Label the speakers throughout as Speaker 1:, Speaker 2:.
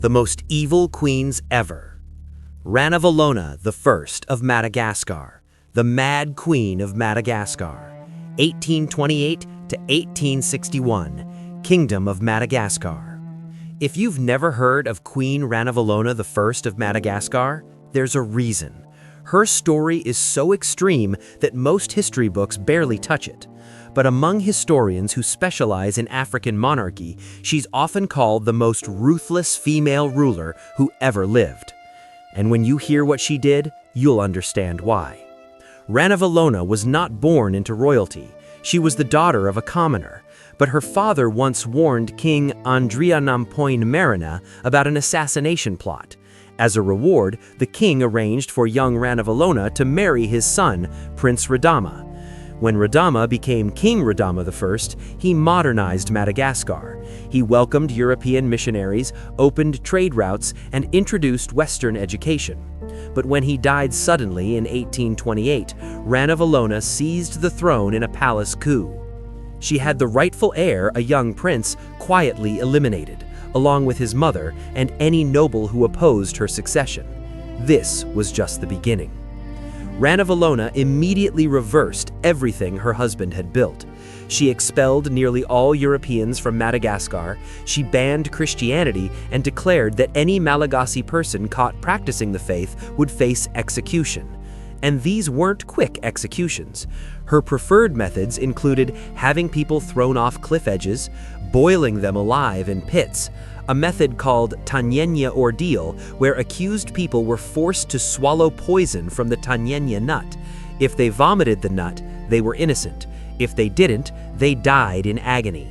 Speaker 1: the most evil queens ever. Ranavalona I of Madagascar, the Mad Queen of Madagascar, 1828 to 1861, Kingdom of Madagascar. If you've never heard of Queen Ranavalona I of Madagascar, there's a reason. Her story is so extreme that most history books barely touch it. But among historians who specialize in African monarchy, she's often called the most ruthless female ruler who ever lived. And when you hear what she did, you'll understand why. Ranavalona was not born into royalty. She was the daughter of a commoner, but her father once warned King Andrianampoine about an assassination plot. As a reward, the king arranged for young Ranavalona to marry his son, Prince Radama. When Radama became King Radama I, he modernized Madagascar. He welcomed European missionaries, opened trade routes, and introduced Western education. But when he died suddenly in 1828, Ranavalona seized the throne in a palace coup. She had the rightful heir, a young prince, quietly eliminated, along with his mother and any noble who opposed her succession. This was just the beginning. Ranavalona immediately reversed everything her husband had built. She expelled nearly all Europeans from Madagascar, she banned Christianity, and declared that any Malagasy person caught practicing the faith would face execution. And these weren't quick executions. Her preferred methods included having people thrown off cliff edges, boiling them alive in pits, a method called Tanyenya ordeal, where accused people were forced to swallow poison from the Tanyenya nut. If they vomited the nut, they were innocent. If they didn't, they died in agony.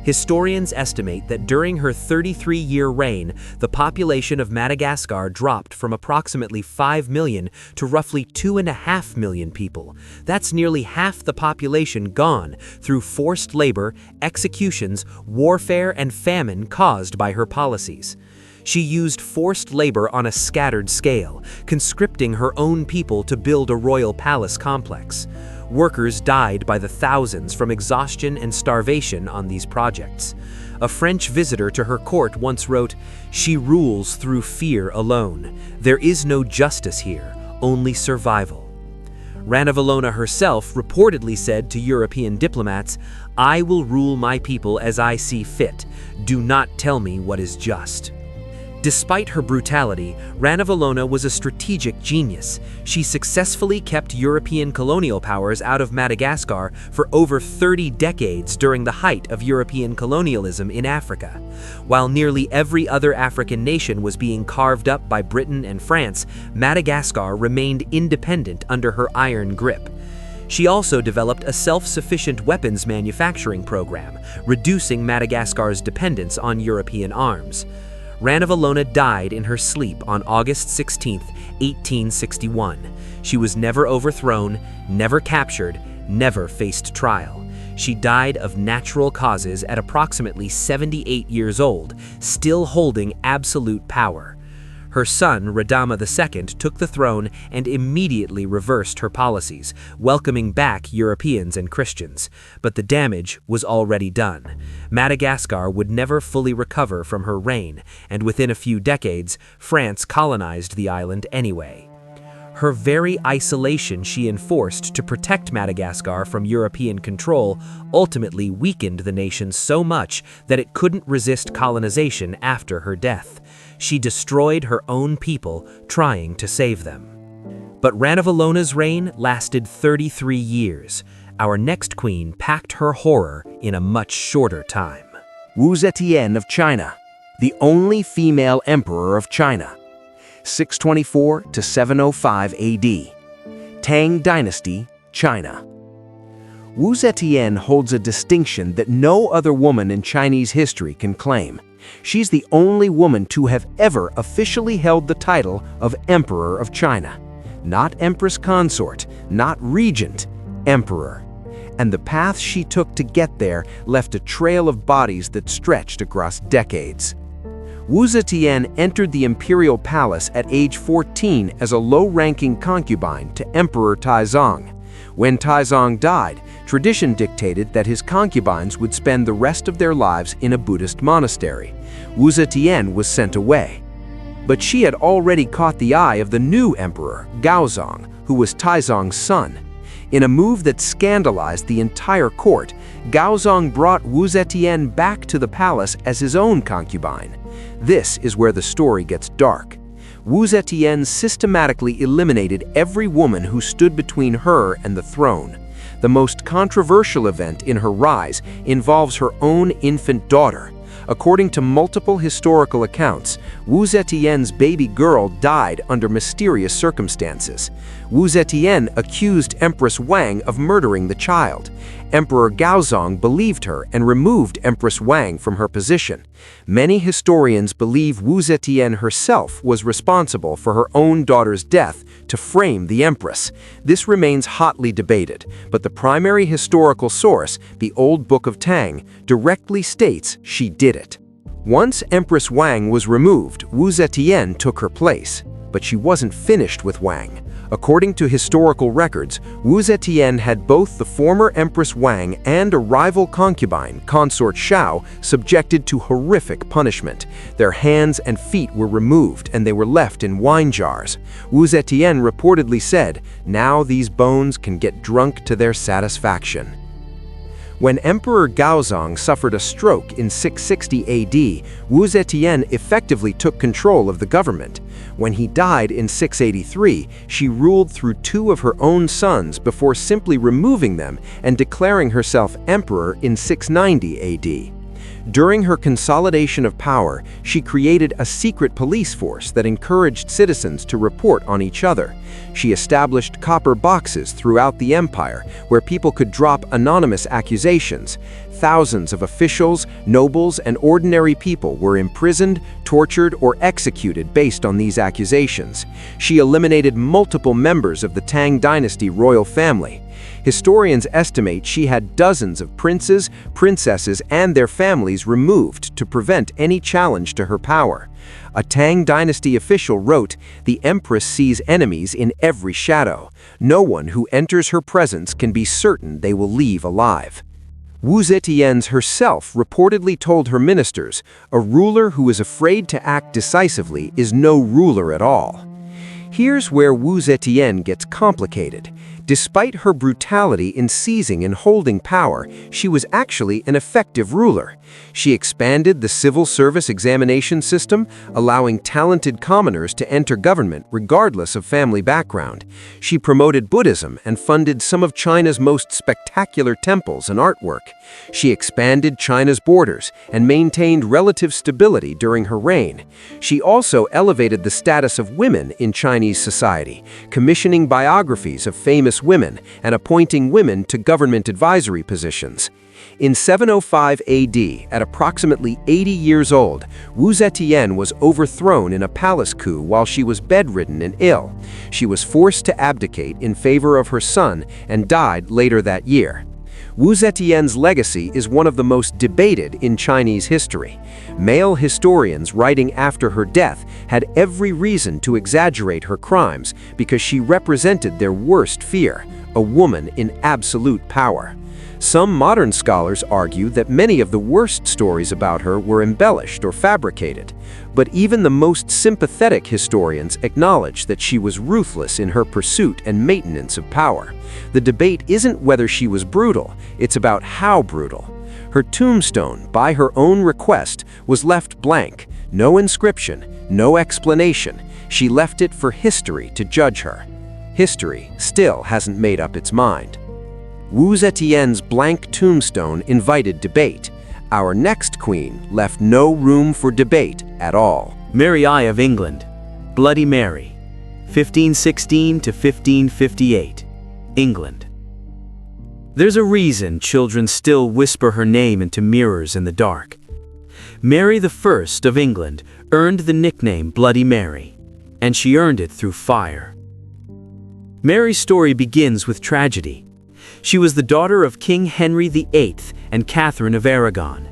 Speaker 1: Historians estimate that during her 33-year reign, the population of Madagascar dropped from approximately 5 million to roughly 2.5 million people. That's nearly half the population gone through forced labor, executions, warfare, and famine caused by her policies. She used forced labor on a scattered scale, conscripting her own people to build a royal palace complex. Workers died by the thousands from exhaustion and starvation on these projects. A French visitor to her court once wrote, "She rules through fear alone. There is no justice here, only survival." Ranavalona herself reportedly said to European diplomats, "I will rule my people as I see fit. Do not tell me what is just." Despite her brutality, Ranavalona was a strategic genius. She successfully kept European colonial powers out of Madagascar for over 30 decades during the height of European colonialism in Africa. While nearly every other African nation was being carved up by Britain and France, Madagascar remained independent under her iron grip. She also developed a self-sufficient weapons manufacturing program, reducing Madagascar's dependence on European arms. Ranavalona died in her sleep on August 16, 1861. She was never overthrown, never captured, never faced trial. She died of natural causes at approximately 78 years old, still holding absolute power. Her son, Radama II, took the throne and immediately reversed her policies, welcoming back Europeans and Christians. But the damage was already done. Madagascar would never fully recover from her reign, and within a few decades, France colonized the island anyway. Her very isolation she enforced to protect Madagascar from European control ultimately weakened the nation so much that it couldn't resist colonization after her death. She destroyed her own people trying to save them. But Ranavalona's reign lasted 33 years. Our next queen packed her horror in a much shorter time.
Speaker 2: Zetian of China, the only female emperor of China. 624 to 705 AD. Tang Dynasty, China. Zetian holds a distinction that no other woman in Chinese history can claim. She's the only woman to have ever officially held the title of Emperor of China. Not Empress Consort, not Regent, Emperor. And the path she took to get there left a trail of bodies that stretched across decades. Zetian entered the imperial palace at age 14 as a low-ranking concubine to Emperor Taizong. When Taizong died, tradition dictated that his concubines would spend the rest of their lives in a Buddhist monastery. Zetian was sent away. But she had already caught the eye of the new emperor, Gaozong, who was Taizong's son. In a move that scandalized the entire court, Gaozong brought Zetian back to the palace as his own concubine. This is where the story gets dark. Zetian systematically eliminated every woman who stood between her and the throne. The most controversial event in her rise involves her own infant daughter. According to multiple historical accounts, Zetian's baby girl died under mysterious circumstances. Zetian accused Empress Wang of murdering the child. Emperor Gaozong believed her and removed Empress Wang from her position. Many historians believe Zetian herself was responsible for her own daughter's death to frame the Empress. This remains hotly debated, but the primary historical source, the Old Book of Tang, directly states she did it. Once Empress Wang was removed, Zetian took her place. But she wasn't finished with Wang. According to historical records, Zetian had both the former Empress Wang and a rival concubine, consort Shao, subjected to horrific punishment. Their hands and feet were removed and they were left in wine jars. Zetian reportedly said, "Now these bones can get drunk to their satisfaction." When Emperor Gaozong suffered a stroke in 660 AD, Zetian effectively took control of the government. When he died in 683, she ruled through two of her own sons before simply removing them and declaring herself emperor in 690 AD. During her consolidation of power, she created a secret police force that encouraged citizens to report on each other. She established copper boxes throughout the empire where people could drop anonymous accusations. Thousands of officials, nobles, and ordinary people were imprisoned, tortured, or executed based on these accusations. She eliminated multiple members of the Tang dynasty royal family. Historians estimate she had dozens of princes, princesses, and their families removed to prevent any challenge to her power. A Tang dynasty official wrote, "The Empress sees enemies in every shadow. No one who enters her presence can be certain they will leave alive." Zetian herself reportedly told her ministers, "A ruler who is afraid to act decisively is no ruler at all." Here's where Zetian gets complicated. Despite her brutality in seizing and holding power, she was actually an effective ruler. She expanded the civil service examination system, allowing talented commoners to enter government regardless of family background. She promoted Buddhism and funded some of China's most spectacular temples and artwork. She expanded China's borders and maintained relative stability during her reign. She also elevated the status of women in Chinese society, commissioning biographies of famous women and appointing women to government advisory positions. In 705 AD, at approximately 80 years old, Zetian was overthrown in a palace coup while she was bedridden and ill. She was forced to abdicate in favor of her son and died later that year. Zetian's legacy is one of the most debated in Chinese history. Male historians writing after her death had every reason to exaggerate her crimes because she represented their worst fear, a woman in absolute power. Some modern scholars argue that many of the worst stories about her were embellished or fabricated, but even the most sympathetic historians acknowledge that she was ruthless in her pursuit and maintenance of power. The debate isn't whether she was brutal, it's about how brutal. Her tombstone, by her own request, was left blank, no inscription, no explanation. She left it for history to judge her. History still hasn't made up its mind. Zetian's blank tombstone invited debate. Our next queen left no room for debate at all.
Speaker 1: Mary I of England, Bloody Mary, 1516 to 1558, England. There's a reason children still whisper her name into mirrors in the dark. Mary I of England earned the nickname Bloody Mary, and she earned it through fire. Mary's story begins with tragedy. She was the daughter of King Henry VIII and Catherine of Aragon.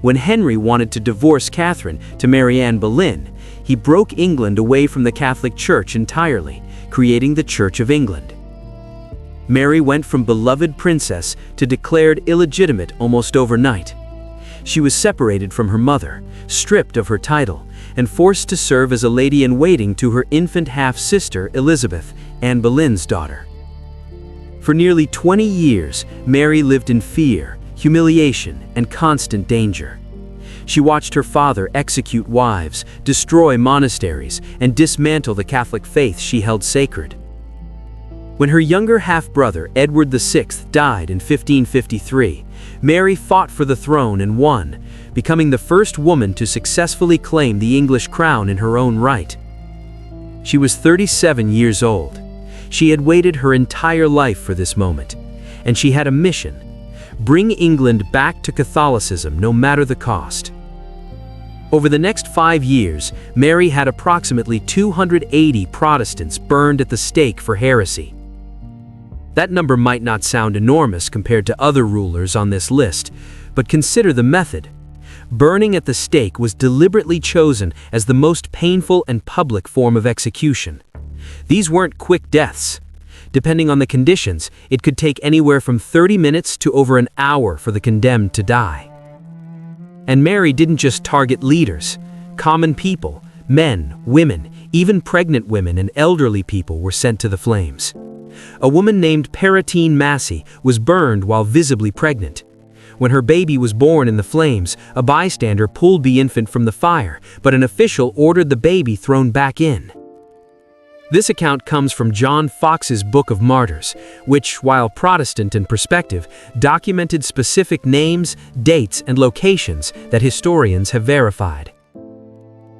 Speaker 1: When Henry wanted to divorce Catherine to marry Anne Boleyn, he broke England away from the Catholic Church entirely, creating the Church of England.
Speaker 2: Mary went from beloved princess to declared illegitimate almost overnight. She was separated from her mother, stripped of her title, and forced to serve as a lady-in-waiting to her infant half-sister Elizabeth, Anne Boleyn's daughter. For nearly 20 years, Mary lived in fear, humiliation, and constant danger. She watched her father execute wives, destroy monasteries, and dismantle the Catholic faith she held sacred. When her younger half-brother, Edward VI, died in 1553, Mary fought for the throne and won, becoming the first woman to successfully claim the English crown in her own right. She was 37 years old. She had waited her entire life for this moment, and she had a mission: bring England back to Catholicism no matter the cost. Over the next 5 years, Mary had approximately 280 Protestants burned at the stake for heresy. That number might not sound enormous compared to other rulers on this list, but consider the method. Burning at the stake was deliberately chosen as the most painful and public form of execution. These weren't quick deaths. Depending on the conditions, it could take anywhere from 30 minutes to over an hour for the condemned to die. And Mary didn't just target leaders. Common people, men, women, even pregnant women and elderly people were sent to the flames. A woman named Peratine Massey was burned while visibly pregnant. When her baby was born in the flames, a bystander pulled the infant from the fire, but an official ordered the baby thrown back in. This account comes from John Fox's Book of Martyrs, which, while Protestant in perspective, documented specific names, dates, and locations that historians have verified.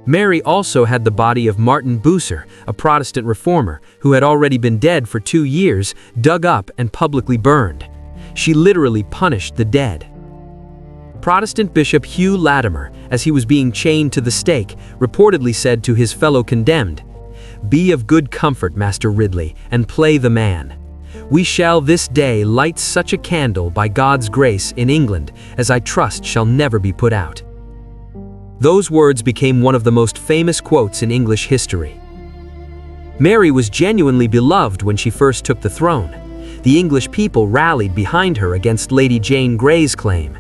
Speaker 2: Mary also had the body of Martin Bucer, a Protestant reformer who had already been dead for 2 years, dug up and publicly burned. She literally punished the dead. Protestant Bishop Hugh Latimer, as he was being chained to the stake, reportedly said to his fellow condemned, "Be of good comfort, Master Ridley, and play the man. We shall this day light such a candle by God's grace in England as I trust shall never be put out." Those words became one of the most famous quotes in English history. Mary was genuinely beloved when she first took the throne. The English people rallied behind her against Lady Jane Grey's claim.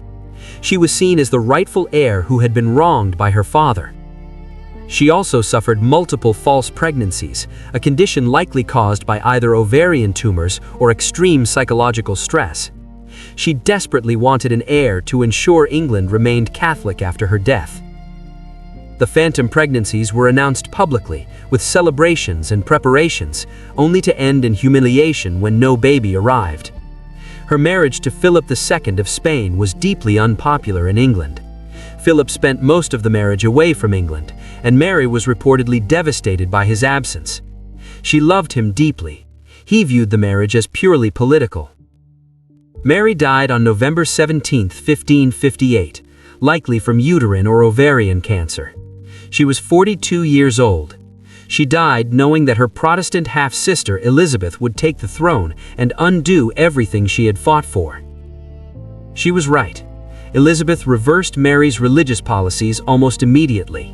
Speaker 2: She was seen as the rightful heir who had been wronged by her father. She also suffered multiple false pregnancies, a condition likely caused by either ovarian tumors or extreme psychological stress. She desperately wanted an heir to ensure England remained Catholic after her death. The phantom pregnancies were announced publicly, with celebrations and preparations, only to end in humiliation when no baby arrived. Her marriage to Philip II of Spain was deeply unpopular in England. Philip spent most of the marriage away from England, and Mary was reportedly devastated by his absence. She loved him deeply. He viewed the marriage as purely political. Mary died on November 17, 1558, likely from uterine or ovarian cancer. She was 42 years old. She died knowing that her Protestant half-sister Elizabeth would take the throne and undo everything she had fought for. She was right. Elizabeth reversed Mary's religious policies almost immediately.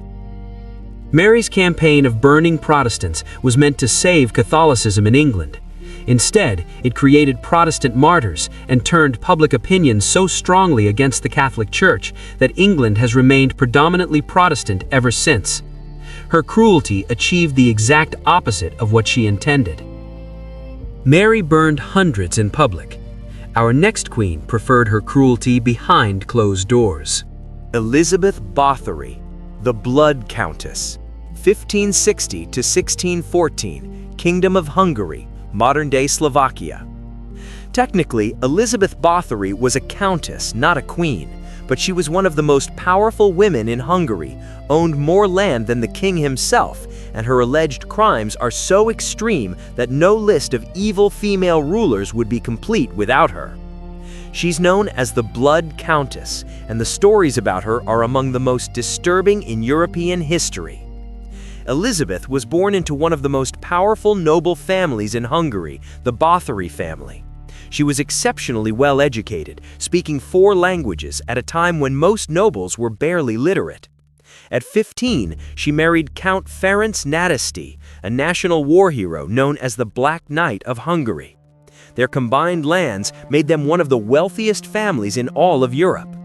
Speaker 2: Mary's campaign of burning Protestants was meant to save Catholicism in England. Instead, it created Protestant martyrs and turned public opinion so strongly against the Catholic Church that England has remained predominantly Protestant ever since. Her cruelty achieved the exact opposite of what she intended. Mary burned hundreds in public. Our next queen preferred her cruelty behind closed doors.
Speaker 1: Elizabeth Báthory, the Blood Countess, 1560 to 1614, Kingdom of Hungary, modern-day Slovakia. Technically, Elizabeth Báthory was a countess, not a queen, but she was one of the most powerful women in Hungary, owned more land than the king himself, and her alleged crimes are so extreme that no list of evil female rulers would be complete without her. She's known as the Blood Countess, and the stories about her are among the most disturbing in European history. Elizabeth was born into one of the most powerful noble families in Hungary, the Báthory family. She was exceptionally well educated, speaking 4 languages at a time when most nobles were barely literate. At 15, she married Count Ferenc Nadasdy, a national war hero known as the Black Knight of Hungary.
Speaker 2: Their combined lands made them one of the wealthiest families in all of Europe.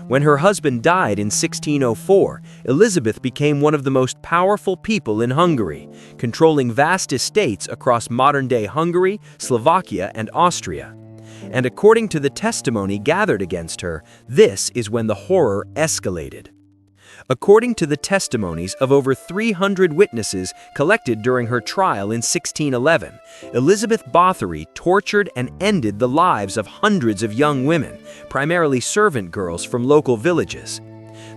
Speaker 2: When her husband died in 1604, Elizabeth became one of the most powerful people in Hungary, controlling vast estates across modern-day Hungary, Slovakia, and Austria. And according to the testimony gathered against her, this is when the horror escalated. According to the testimonies of over 300 witnesses collected during her trial in 1611, Elizabeth Báthory tortured and ended the lives of hundreds of young women, primarily servant girls from local villages.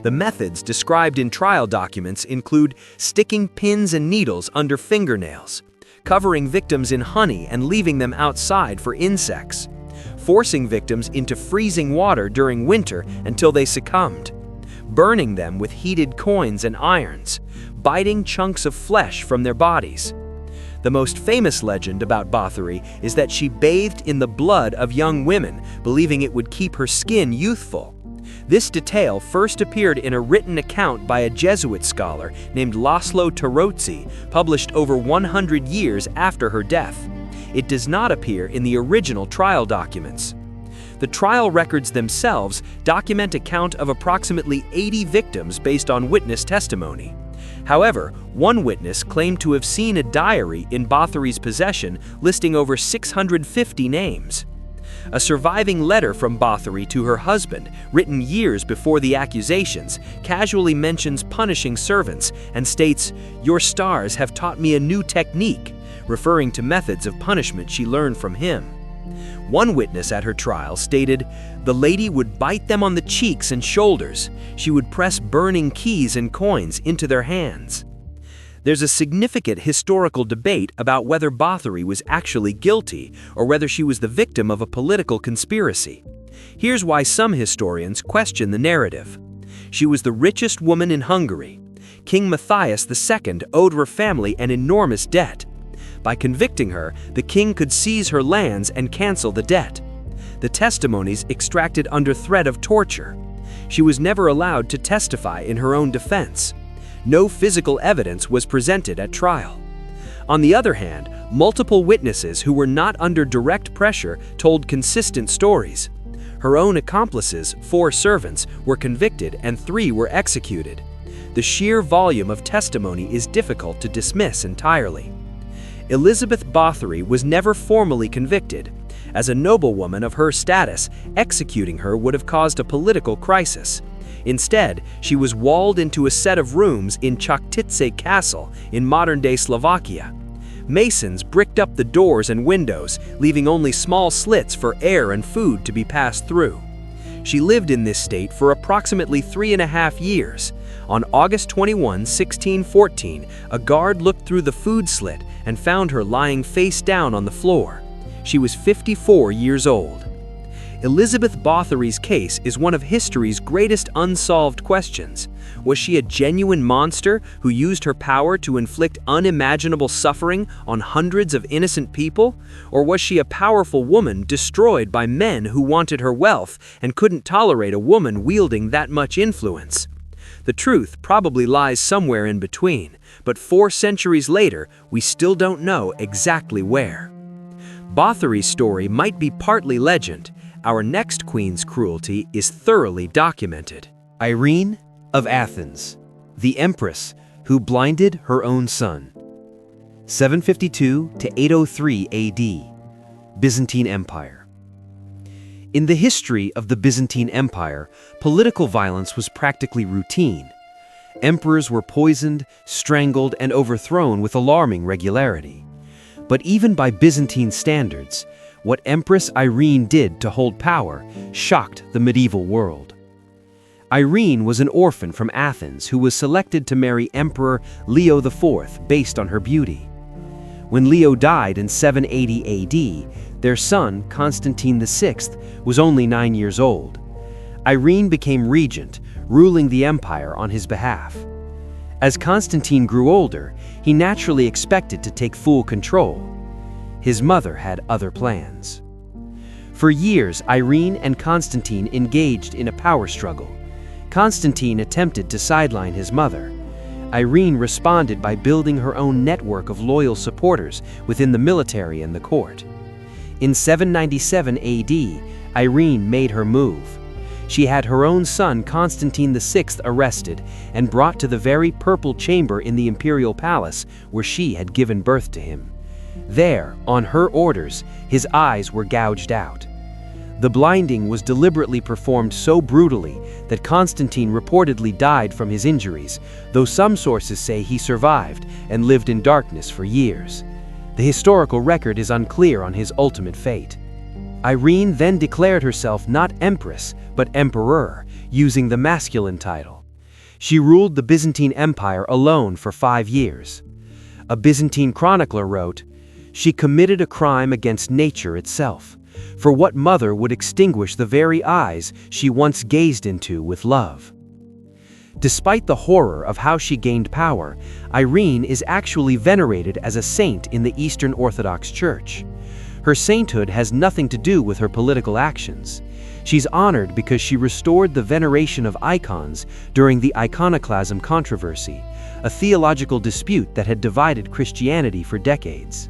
Speaker 2: The methods described in trial documents include sticking pins and needles under fingernails, covering victims in honey and leaving them outside for insects, forcing victims into freezing water during winter until they succumbed, burning them with heated coins and irons, biting chunks of flesh from their bodies. The most famous legend about Báthory is that she bathed in the blood of young women, believing it would keep her skin youthful. This detail first appeared in a written account by a Jesuit scholar named Laszlo Tarozzi, published over 100 years after her death. It does not appear in the original trial documents. The trial records themselves document a count of approximately 80 victims based on witness testimony. However, one witness claimed to have seen a diary in Báthory's possession listing over 650 names. A surviving letter from Báthory to her husband, written years before the accusations, casually mentions punishing servants and states, "Your stars have taught me a new technique," referring to methods of punishment she learned from him. One witness at her trial stated, "The lady would bite them on the cheeks and shoulders. She would press burning keys and coins into their hands." There's a significant historical debate about whether Báthory was actually guilty or whether she was the victim of a political conspiracy. Here's why some historians question the narrative. She was the richest woman in Hungary. King Matthias II owed her family an enormous debt. By convicting her, the king could seize her lands and cancel the debt. The testimonies extracted under threat of torture. She was never allowed to testify in her own defense. No physical evidence was presented at trial. On the other hand, multiple witnesses who were not under direct pressure told consistent stories. Her own accomplices, 4 servants, were convicted and 3 were executed. The sheer volume of testimony is difficult to dismiss entirely. Elizabeth Báthory was never formally convicted. As a noblewoman of her status, executing her would have caused a political crisis. Instead, she was walled into a set of rooms in Cixi Castle in modern-day Slovakia. Masons bricked up the doors and windows, leaving only small slits for air and food to be passed through. She lived in this state for approximately 3.5 years. On August 21, 1614, a guard looked through the food slit and found her lying face down on the floor. She was 54 years old. Elizabeth Báthory's case is one of history's greatest unsolved questions. Was she a genuine monster who used her power to inflict unimaginable suffering on hundreds of innocent people? Or was she a powerful woman destroyed by men who wanted her wealth and couldn't tolerate a woman wielding that much influence? The truth probably lies somewhere in between, but 4 centuries later, we still don't know exactly where. Báthory's story might be partly legend. Our next queen's cruelty is thoroughly documented.
Speaker 1: Irene of Athens, the Empress who blinded her own son. 752 to 803 AD, Byzantine Empire. In the history of the Byzantine Empire, political violence was practically routine. Emperors were poisoned, strangled, and overthrown with alarming regularity. But even by Byzantine standards, what Empress Irene did to hold power shocked the medieval world. Irene was an orphan from Athens who was selected to marry Emperor Leo IV based on her beauty. When Leo died in 780 AD, their son, Constantine VI, was only 9 years old. Irene became regent, ruling the empire on his behalf. As Constantine grew older, he naturally expected to take full control. His mother had other plans. For years, Irene and Constantine engaged in a power struggle. Constantine attempted to sideline his mother. Irene responded by building her own network of loyal supporters within the military and the court. In 797 AD, Irene made her move. She had her own son Constantine VI arrested and brought to the very purple chamber in the imperial palace where she had given birth to him. There, on her orders, his eyes were gouged out. The blinding was deliberately performed so brutally that Constantine reportedly died from his injuries, though some sources say he survived and lived in darkness for years. The historical record is unclear on his ultimate fate. Irene then declared herself not Empress, but Emperor, using the masculine title. She ruled the Byzantine Empire alone for 5 years. A Byzantine chronicler wrote, "She committed a crime against nature itself, for what mother would extinguish the very eyes she once gazed into with love?" Despite the horror of how she gained power, Irene is actually venerated as a saint in the Eastern Orthodox Church. Her sainthood has nothing to do with her political actions. She's honored because she restored the veneration of icons during the iconoclasm controversy, a theological dispute that had divided Christianity for decades.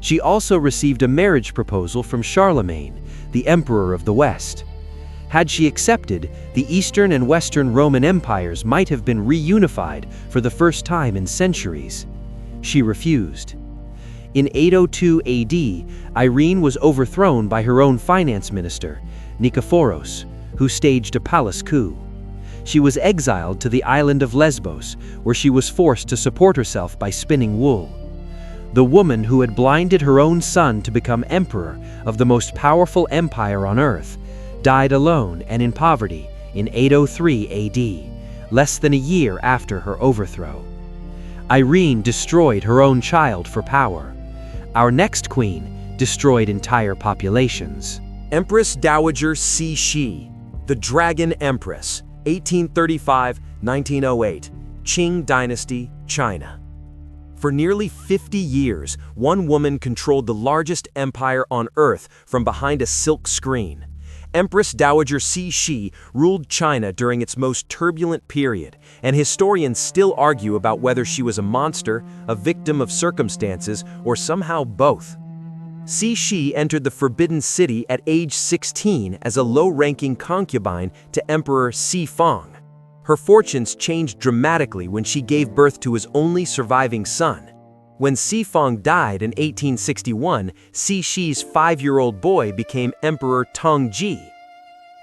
Speaker 1: She also received a marriage proposal from Charlemagne, the Emperor of the West. Had she accepted, the Eastern and Western Roman empires might have been reunified for the first time in centuries. She refused. In 802 AD, Irene was overthrown by her own finance minister, Nikephoros, who staged a palace coup. She was exiled to the island of Lesbos, where she was forced to support herself by spinning wool. The woman who had blinded her own son to become emperor of the most powerful empire on earth died alone and in poverty in 803 AD, less than a year after her overthrow. Irene destroyed her own child for power. Our next queen destroyed entire populations.
Speaker 2: Empress Dowager Cixi, the Dragon Empress, 1835-1908, Qing Dynasty, China. For nearly 50 years, one woman controlled the largest empire on earth from behind a silk screen. Empress Dowager Cixi ruled China during its most turbulent period, and historians still argue about whether she was a monster, a victim of circumstances, or somehow both. Cixi entered the Forbidden City at age 16 as a low-ranking concubine to Emperor Xifeng. Her fortunes changed dramatically when she gave birth to his only surviving son. When Xifeng died in 1861, Cixi's 5-year-old boy became Emperor Tongji.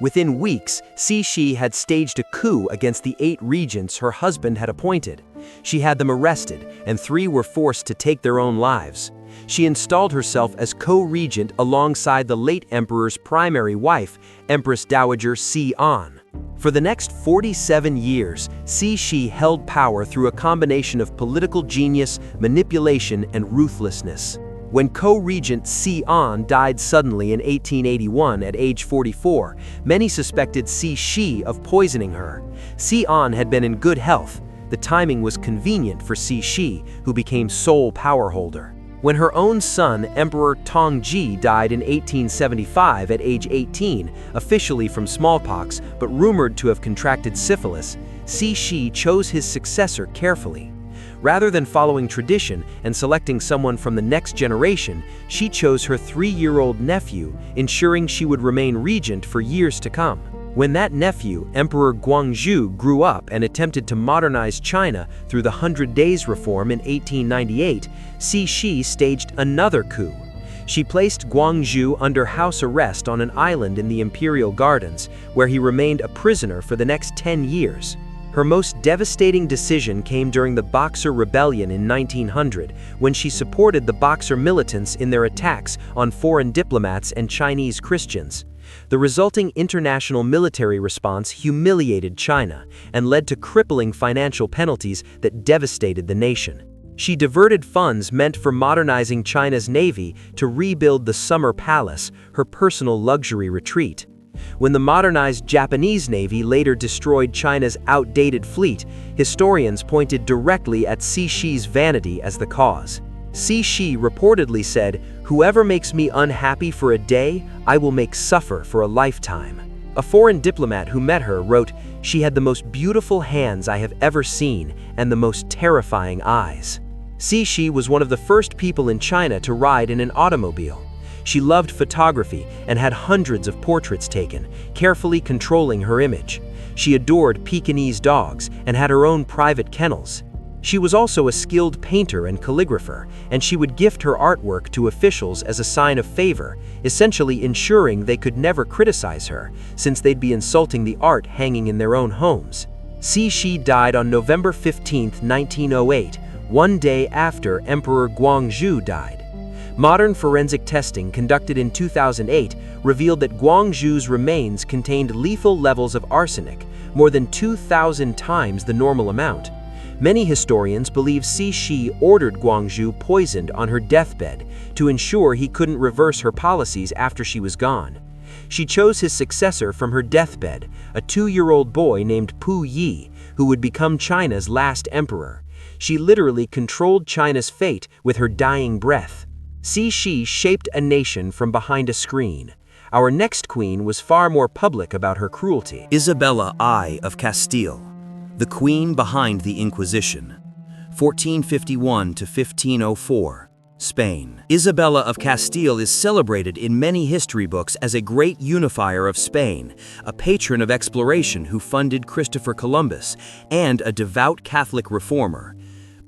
Speaker 2: Within weeks, Cixi had staged a coup against the 8 regents her husband had appointed. She had them arrested, and 3 were forced to take their own lives. She installed herself as co-regent alongside the late emperor's primary wife, Empress Dowager Xian. For the next 47 years, Cixi held power through a combination of political genius, manipulation, and ruthlessness. When co-regent Xian died suddenly in 1881 at age 44, many suspected Cixi of poisoning her. Xian had been in good health. The timing was convenient for Cixi, who became sole power holder. When her own son, Emperor Tongji, died in 1875 at age 18, officially from smallpox, but rumored to have contracted syphilis, Cixi chose his successor carefully. Rather than following tradition and selecting someone from the next generation, she chose her 3-year-old nephew, ensuring she would remain regent for years to come. When that nephew, Emperor Guangxu, grew up and attempted to modernize China through the 100 Days Reform in 1898, Cixi staged another coup. She placed Guangxu under house arrest on an island in the Imperial Gardens, where he remained a prisoner for the next 10 years. Her most devastating decision came during the Boxer Rebellion in 1900, when she supported the Boxer militants in their attacks on foreign diplomats and Chinese Christians. The resulting international military response humiliated China and led to crippling financial penalties that devastated the nation. She diverted funds meant for modernizing China's navy to rebuild the Summer Palace, her personal luxury retreat. When the modernized Japanese navy later destroyed China's outdated fleet, historians pointed directly at Cixi's vanity as the cause. Cixi reportedly said, "Whoever makes me unhappy for a day, I will make suffer for a lifetime." A foreign diplomat who met her wrote, "She had the most beautiful hands I have ever seen and the most terrifying eyes." Cixi was one of the first people in China to ride in an automobile.
Speaker 1: She loved photography and had hundreds of portraits taken, carefully controlling her image. She adored Pekingese dogs and had her own private kennels. She was also a skilled painter and calligrapher, and she would gift her artwork to officials as a sign of favor, essentially ensuring they could never criticize her, since they'd be insulting the art hanging in their own homes. Cixi died on November 15, 1908, one day after Emperor Guangxu died. Modern forensic testing conducted in 2008 revealed that Guangxu's remains contained lethal levels of arsenic, more than 2,000 times the normal amount. Many historians believe Cixi ordered Guangxu poisoned on her deathbed to ensure he couldn't reverse her policies after she was gone. She chose his successor from her deathbed, a 2-year-old boy named Pu Yi, who would become China's last emperor. She literally controlled China's fate with her dying breath. Cixi shaped a nation from behind a screen. Our next queen was far more public about her cruelty.
Speaker 2: Isabella I of Castile, the queen behind the Inquisition, 1451 to 1504, Spain. Isabella of Castile is celebrated in many history books as a great unifier of Spain, a patron of exploration who funded Christopher Columbus, and a devout Catholic reformer.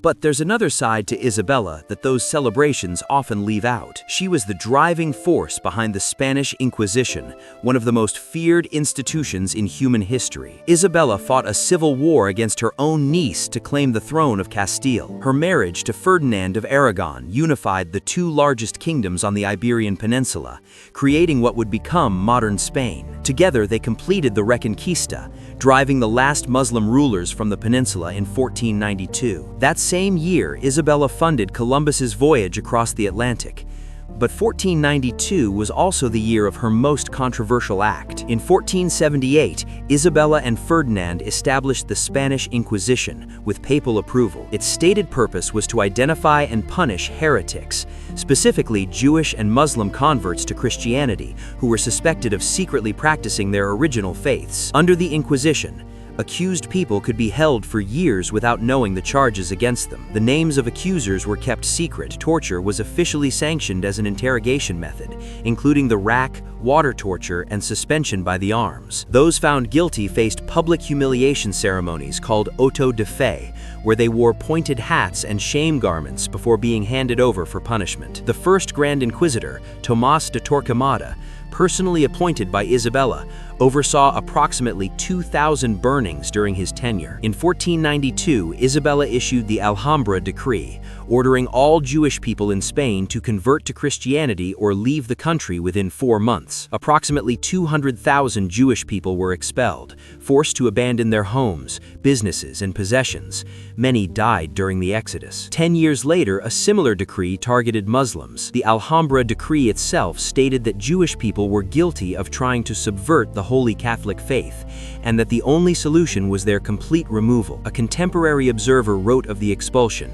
Speaker 2: But there's another side to Isabella that those celebrations often leave out. She was the driving force behind the Spanish Inquisition, one of the most feared institutions in human history. Isabella fought a civil war against her own niece to claim the throne of Castile. Her marriage to Ferdinand of Aragon unified the two largest kingdoms on the Iberian Peninsula, creating what would become modern Spain. Together, they completed the Reconquista, driving the last Muslim rulers from the peninsula in 1492. That same year, Isabella funded Columbus's voyage across the Atlantic. But 1492 was also the year of her most controversial act. In 1478, Isabella and Ferdinand established the Spanish Inquisition with papal approval. Its stated purpose was to identify and punish heretics, specifically Jewish and Muslim converts to Christianity who were suspected of secretly practicing their original faiths. Under the Inquisition, accused people could be held for years without knowing the charges against them. The names of accusers were kept secret. Torture was officially sanctioned as an interrogation method, including the rack, water torture, and suspension by the arms. Those found guilty faced public humiliation ceremonies called auto de fe, where they wore pointed hats and shame garments before being handed over for punishment. The first Grand Inquisitor, Tomás de Torquemada, personally appointed by Isabella, oversaw approximately 2,000 burnings during his tenure. In 1492, Isabella issued the Alhambra Decree, ordering all Jewish people in Spain to convert to Christianity or leave the country within 4 months. Approximately 200,000 Jewish people were expelled, forced to abandon their homes, businesses, and possessions. Many died during the Exodus. 10 years later, a similar decree targeted Muslims. The Alhambra Decree itself stated that Jewish people were guilty of trying to subvert the Holy Catholic faith, and that the only solution was their complete removal. A contemporary observer wrote of the expulsion,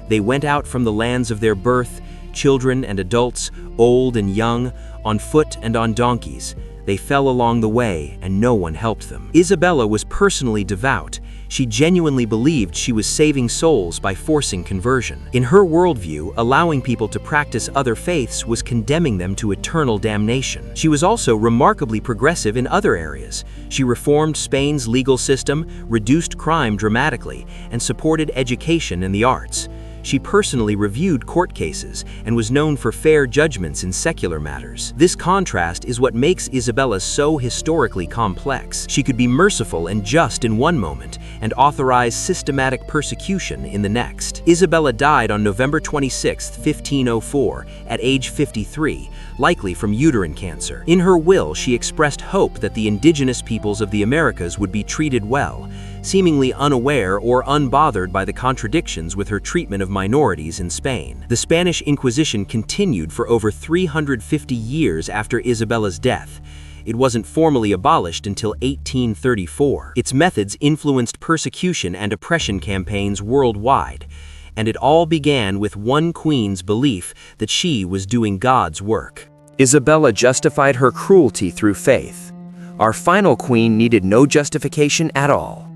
Speaker 2: "They went out from the lands of their birth, children and adults, old and young, on foot and on donkeys. They fell along the way, and no one helped them." Isabella was personally devout. She genuinely believed she was saving souls by forcing conversion. In her worldview, allowing people to practice other faiths was condemning them to eternal damnation. She was also remarkably progressive in other areas. She reformed Spain's legal system, reduced crime dramatically, and supported education and the arts. She personally reviewed court cases and was known for fair judgments in secular matters. This contrast is what makes Isabella so historically complex. She could be merciful and just in one moment and authorize systematic persecution in the next. Isabella died on November 26, 1504, at age 53, likely from uterine cancer. In her will, she expressed hope that the indigenous peoples of the Americas would be treated well, seemingly unaware or unbothered by the contradictions with her treatment of minorities in Spain. The Spanish Inquisition continued for over 350 years after Isabella's death. It wasn't formally abolished until 1834. Its methods influenced persecution and oppression campaigns worldwide, and it all began with one queen's belief that she was doing God's work. Isabella justified her cruelty through faith. Our final queen needed no justification at all.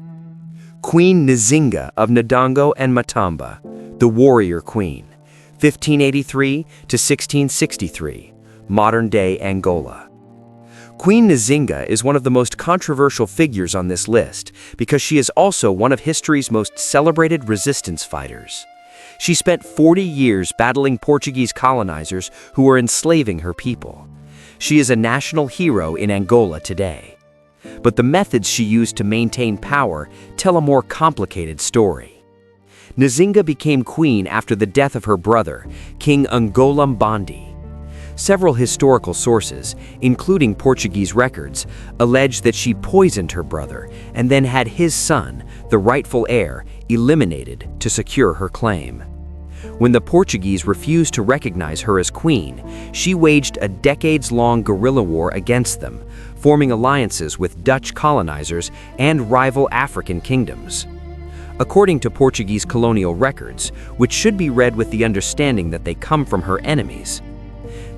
Speaker 2: Queen Nzinga of Ndongo and Matamba, the warrior queen, 1583 to 1663, modern-day Angola. Queen Nzinga is one of the most controversial figures on this list because she is also one of history's most celebrated resistance fighters. She spent 40 years battling Portuguese colonizers who were enslaving her people. She is a national hero in Angola today. But the methods she used to maintain power tell a more complicated story. Nzinga became queen after the death of her brother, King Ngolambandi. Several historical sources, including Portuguese records, allege that she poisoned her brother and then had his son, the rightful heir, eliminated to secure her claim. When the Portuguese refused to recognize her as queen, she waged a decades-long guerrilla war against them, forming alliances with Dutch colonizers and rival African kingdoms. According to Portuguese colonial records, which should be read with the understanding that they come from her enemies,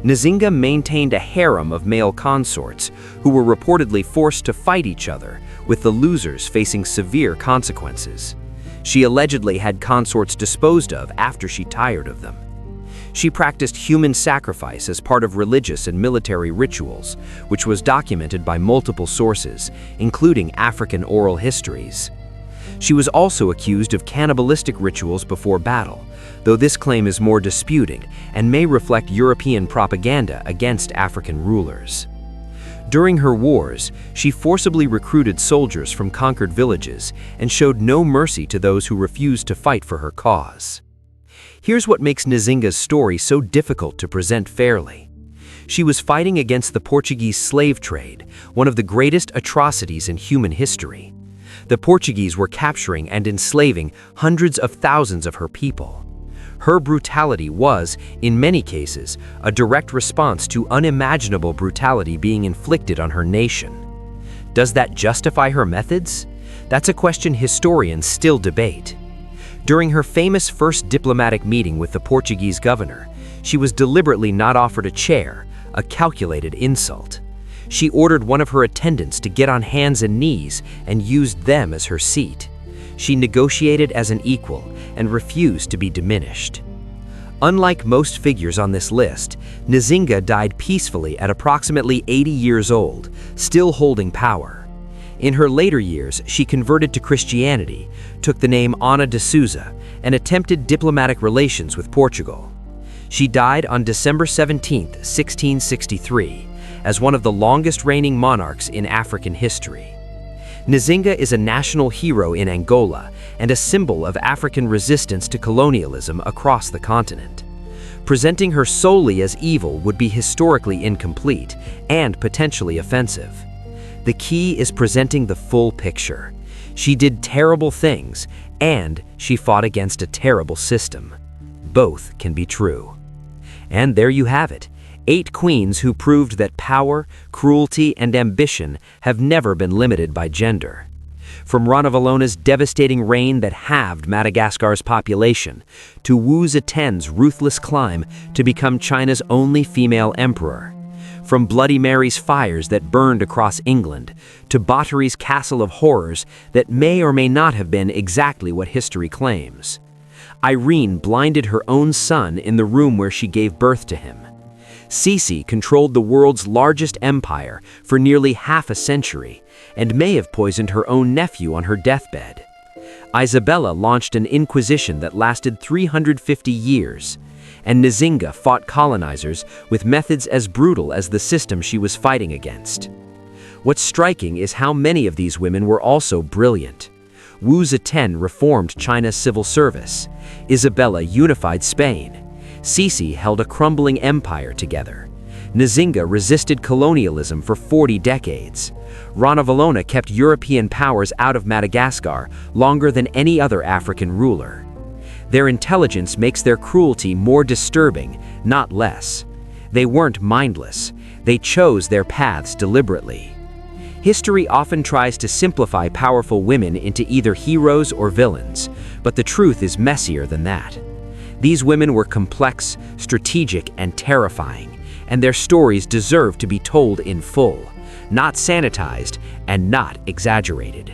Speaker 2: Nzinga maintained a harem of male consorts who were reportedly forced to fight each other, with the losers facing severe consequences. She allegedly had consorts disposed of after she tired of them. She practiced human sacrifice as part of religious and military rituals, which was documented by multiple sources, including African oral histories. She was also accused of cannibalistic rituals before battle, though this claim is more disputed and may reflect European propaganda against African rulers. During her wars, she forcibly recruited soldiers from conquered villages and showed no mercy to those who refused to fight for her cause. Here's what makes Nzinga's story so difficult to present fairly. She was fighting against the Portuguese slave trade, one of the greatest atrocities in human history. The Portuguese were capturing and enslaving hundreds of thousands of her people. Her brutality was, in many cases, a direct response to unimaginable brutality being inflicted on her nation. Does that justify her methods? That's a question historians still debate. During her famous first diplomatic meeting with the Portuguese governor, she was deliberately not offered a chair, a calculated insult. She ordered one of her attendants to get on hands and knees and used them as her seat. She negotiated as an equal and refused to be diminished. Unlike most figures on this list, Nzinga died peacefully at approximately 80 years old, still holding power. In her later years, she converted to Christianity, took the name Ana de Souza, and attempted diplomatic relations with Portugal. She died on December 17, 1663, as one of the longest reigning monarchs in African history. Nzinga is a national hero in Angola and a symbol of African resistance to colonialism across the continent. Presenting her solely as evil would be historically incomplete and potentially offensive. The key is presenting the full picture. She did terrible things, and she fought against a terrible system. Both can be true. And there you have it. 8 queens who proved that power, cruelty, and ambition have never been limited by gender. From Ranavalona's devastating reign that halved Madagascar's population, to Wu Zetian's ruthless climb to become China's only female emperor. From Bloody Mary's fires that burned across England, to Báthory's castle of horrors that may or may not have been exactly what history claims. Irene blinded her own son in the room where she gave birth to him. Cixi controlled the world's largest empire for nearly half a century and may have poisoned her own nephew on her deathbed. Isabella launched an inquisition that lasted 350 years, and Nzinga fought colonizers with methods as brutal as the system she was fighting against. What's striking is how many of these women were also brilliant. Wu Zetian reformed China's civil service. Isabella unified Spain. Cixi held a crumbling empire together. Nzinga resisted colonialism for 40 decades. Ranavalona kept European powers out of Madagascar longer than any other African ruler. Their intelligence makes their cruelty more disturbing, not less. They weren't mindless. They chose their paths deliberately. History often tries to simplify powerful women into either heroes or villains, but the truth is messier than that. These women were complex, strategic, and terrifying, and their stories deserve to be told in full, not sanitized and not exaggerated.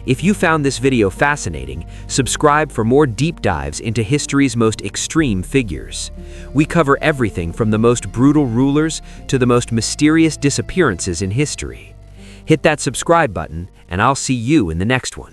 Speaker 1: If you found this video fascinating, subscribe for more deep dives into history's most extreme figures. We cover everything from the most brutal rulers to the most mysterious disappearances in history. Hit that subscribe button, and I'll see you in the next one.